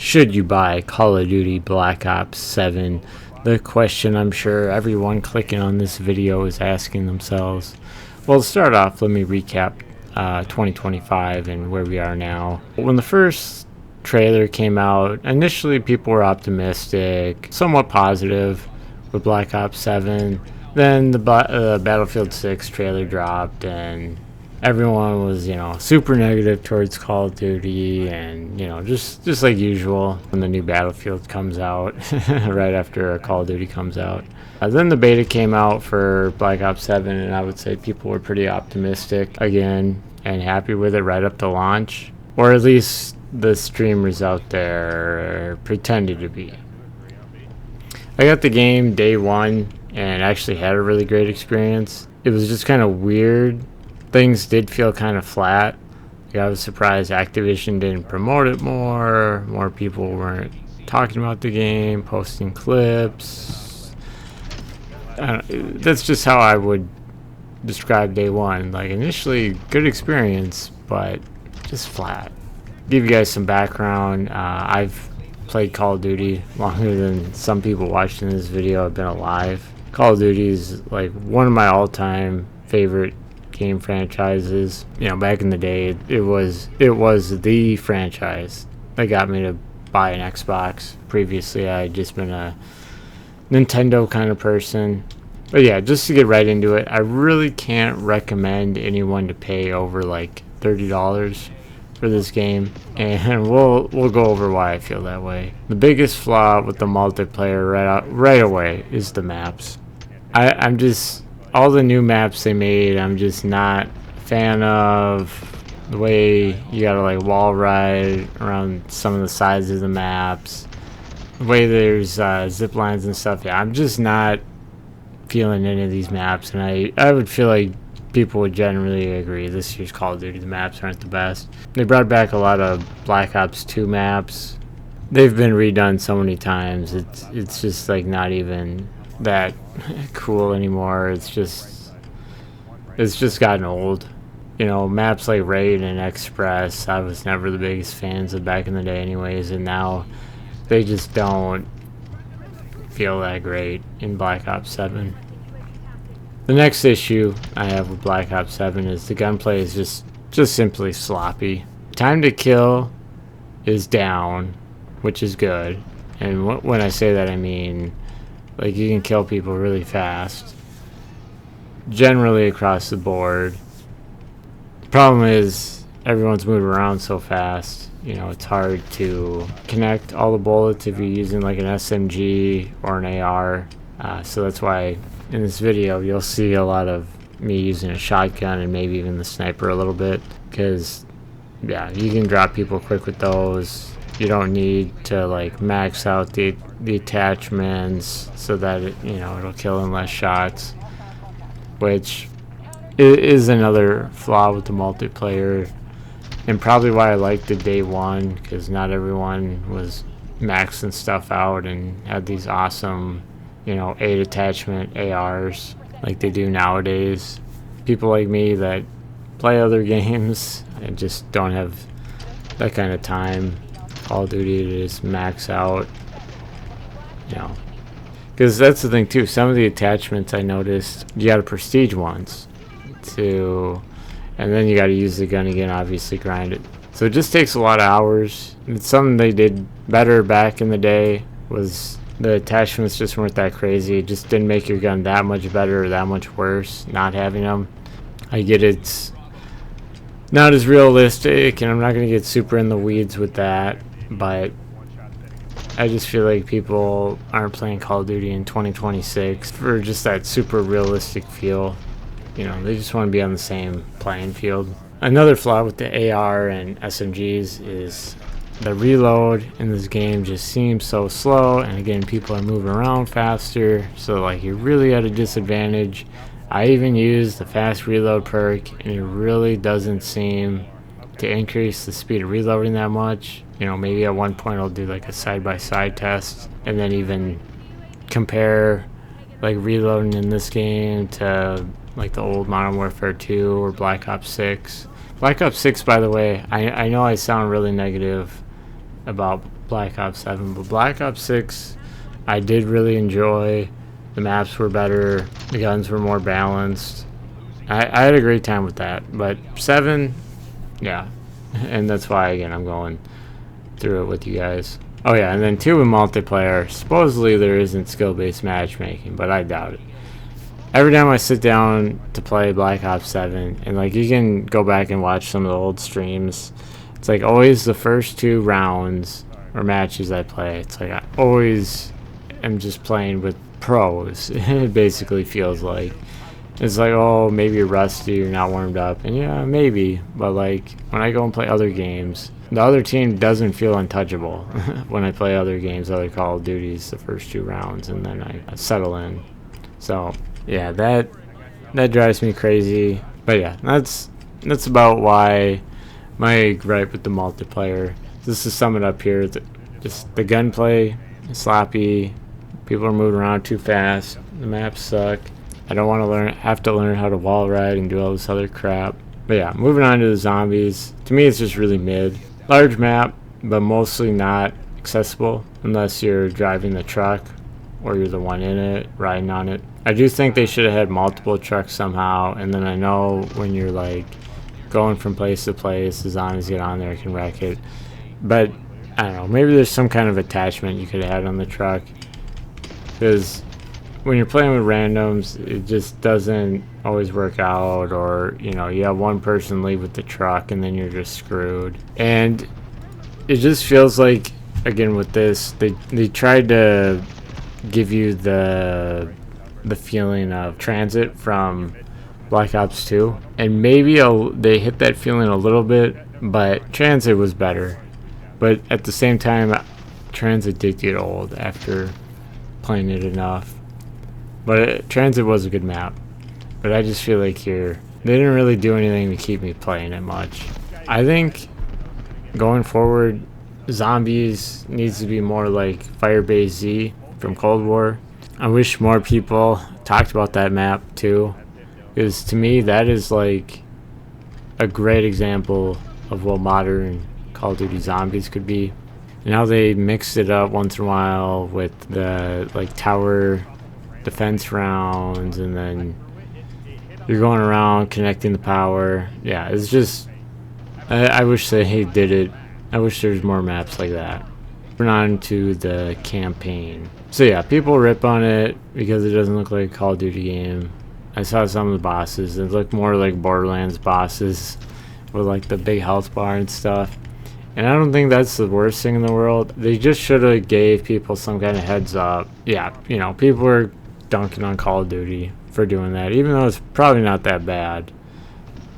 Should you buy Call of Duty Black Ops 7? The question I'm sure everyone clicking on this video is asking themselves. Well, to start off, let me recap 2025 and where we are now. When the first trailer came out, initially people were optimistic, somewhat positive with Black Ops 7. Then the Battlefield 6 trailer dropped and everyone was, super negative towards Call of Duty, and, just like usual when the new Battlefield comes out, right after Call of Duty comes out. Then the beta came out for Black Ops 7, and I would say people were pretty optimistic again and happy with it right up to launch, or at least the streamers out there pretended to be. I got the game day one and actually had a really great experience. It was just kind of weird. Things did feel kind of flat. I was surprised Activision didn't promote it more. More people weren't talking about the game, posting clips. That's just how I would describe day one. Like, initially, good experience, but just flat. Give you guys some background. I've played Call of Duty longer than some people watching this video. I've been alive. Call of Duty is like one of my all-time favorite game franchises. Back in the day, it was the franchise that got me to buy an Xbox. Previously, I had just been a Nintendo kind of person. But yeah, just to get right into it, I really can't recommend anyone to pay over like $30 for this game, and we'll go over why I feel that way. The biggest flaw with the multiplayer right away is the maps. I'm just, all the new maps they made, I'm just not a fan of. The way you gotta like wall ride around some of the sides of the maps, the way there's zip lines and stuff. Yeah, I'm just not feeling any of these maps, and I would feel like people would generally agree this year's Call of Duty, the maps aren't the best. They brought back a lot of Black Ops 2 maps. They've been redone so many times, it's just like not even that cool anymore. It's just gotten old. Maps like Raid and Express, I was never the biggest fans of back in the day anyways, and now they just don't feel that great in Black Ops 7. The next issue I have with Black Ops 7 is the gunplay is just simply sloppy. Time to kill is down, which is good, and when I say that I mean like you can kill people really fast, generally across the board. The problem is everyone's moving around so fast. It's hard to connect all the bullets if you're using like an SMG or an AR. So that's why in this video you'll see a lot of me using a shotgun and maybe even the sniper a little bit, because yeah, you can drop people quick with those. You don't need to like max out the attachments so that it'll kill in less shots, which is another flaw with the multiplayer, and probably why I liked the day one, because not everyone was maxing stuff out and had these awesome 8 attachment ARs like they do nowadays. People like me that play other games and just don't have that kind of time, Call of Duty, to just max out, because that's the thing too. Some of the attachments I noticed, you got to prestige ones and then you got to use the gun again, obviously grind it. So it just takes a lot of hours. It's something they did better back in the day, was the attachments just weren't that crazy. It just didn't make your gun that much better or that much worse not having them. I get it's not as realistic, and I'm not going to get super in the weeds with that, but I just feel like people aren't playing Call of Duty in 2026 for just that super realistic feel. They just want to be on the same playing field. Another flaw with the AR and SMGs is the reload in this game just seems so slow, and again, people are moving around faster, so like you're really at a disadvantage. I even use the fast reload perk, and it really doesn't seem to increase the speed of reloading that much. Maybe at one point I'll do like a side-by-side test and then even compare like reloading in this game to like the old Modern Warfare 2 or Black Ops 6. Black Ops 6, by the way, I know I sound really negative about Black Ops 7, but Black Ops 6 I did really enjoy. The maps were better, the guns were more balanced. I had a great time with that, but 7, yeah, and that's why, again, I'm going through it with you guys. Oh yeah, and then 2 in multiplayer, supposedly there isn't skill-based matchmaking, but I doubt it. Every time I sit down to play Black Ops 7, and like you can go back and watch some of the old streams, it's like always the first 2 rounds or matches I play, it's like I always am just playing with pros. It basically feels like. It's like, oh, maybe you're rusty, you're not warmed up, and yeah, maybe, but like when I go and play other games, the other team doesn't feel untouchable. When I play other games, other Call of Duties, the first 2 rounds, and then I settle in. So yeah, that drives me crazy. But yeah, that's about why my gripe with the multiplayer. Just to sum it up here, just the gunplay is sloppy. People are moving around too fast. The maps suck. I don't want to have to learn how to wall ride and do all this other crap. But yeah, moving on to the zombies. To me, it's just really mid. Large map, but mostly not accessible unless you're driving the truck or you're the one in it, riding on it. I do think they should have had multiple trucks somehow, and then I know when you're like going from place to place, the zombies get on there and can wreck it. But I don't know, maybe there's some kind of attachment you could have had on the truck, because when you're playing with randoms, it just doesn't always work out, or you know, you have one person leave with the truck and then you're just screwed. And it just feels like, again with this, they tried to give you the feeling of Transit from Black Ops 2, and maybe they hit that feeling a little bit, but Transit was better. But at the same time, Transit did get old after playing it enough. But Transit was a good map. But I just feel like here, they didn't really do anything to keep me playing it much. I think going forward, Zombies needs to be more like Firebase Z from Cold War. I wish more people talked about that map too, because to me that is like a great example of what modern Call of Duty Zombies could be. And how they mixed it up once in a while with the like tower defense rounds, and then you're going around connecting the power. Yeah, it's just I wish they did it. I wish there's more maps like that. We're on to the campaign. So yeah, people rip on it because it doesn't look like a Call of Duty game. I saw some of the bosses. It looked more like Borderlands bosses with like the big health bar and stuff. And I don't think that's the worst thing in the world. They just should have gave people some kind of heads up. Yeah, you know, people were dunking on Call of Duty for doing that, even though it's probably not that bad,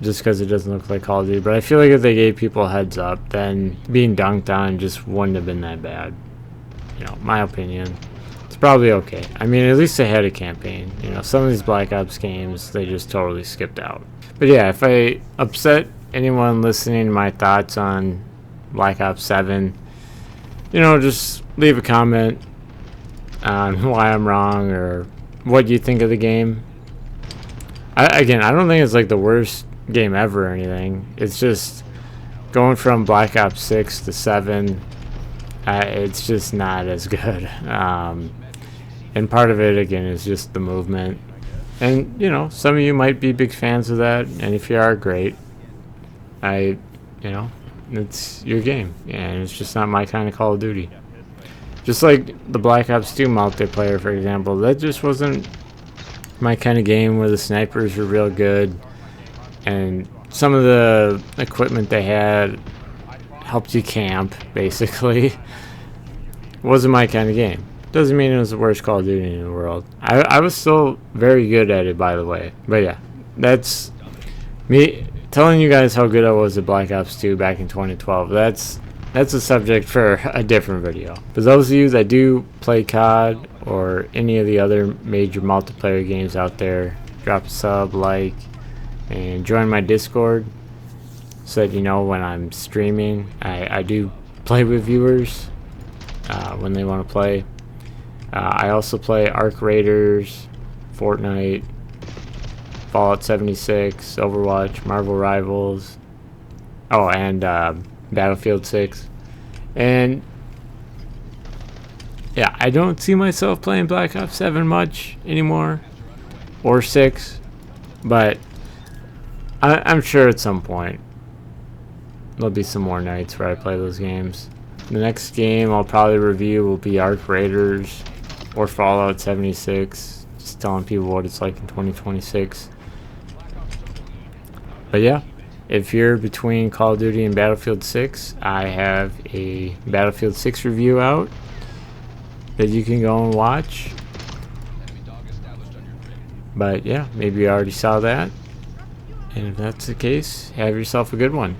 just because it doesn't look like Call of Duty. But I feel like if they gave people a heads up, then being dunked on just wouldn't have been that bad. You know, my opinion. It's probably okay. I mean, at least they had a campaign. You know, some of these Black Ops games, they just totally skipped out. But yeah, if I upset anyone listening to my thoughts on Black Ops 7, you know, just leave a comment on why I'm wrong or what you think of the game. I don't think it's like the worst game ever or anything. It's just going from Black Ops 6 to 7, it's just not as good. And part of it, again, is just the movement. And, you know, some of you might be big fans of that, and if you are, great. You know, it's your game, and it's just not my kind of Call of Duty. Just like the Black Ops 2 multiplayer, for example, that just wasn't my kind of game, where the snipers were real good, and some of the equipment they had helped you camp, basically. Wasn't my kind of game. Doesn't mean it was the worst Call of Duty in the world. I was still very good at it, by the way. But yeah, that's me telling you guys how good I was at Black Ops 2 back in 2012. That's a subject for a different video. For those of you that do play COD or any of the other major multiplayer games out there, drop a sub, like, and join my Discord so that you know when I'm streaming. I do play with viewers when they want to play. I also play Arc Raiders, Fortnite, Fallout 76, Overwatch, Marvel Rivals, and Battlefield 6. And yeah, I don't see myself playing Black Ops 7 much anymore, or 6, but I'm sure at some point there'll be some more nights where I play those games. The next game I'll probably review will be Arc Raiders or Fallout 76, just telling people what it's like in 2026. But yeah, if you're between Call of Duty and Battlefield 6, I have a Battlefield 6 review out that you can go and watch. But yeah, maybe you already saw that. And if that's the case, have yourself a good one.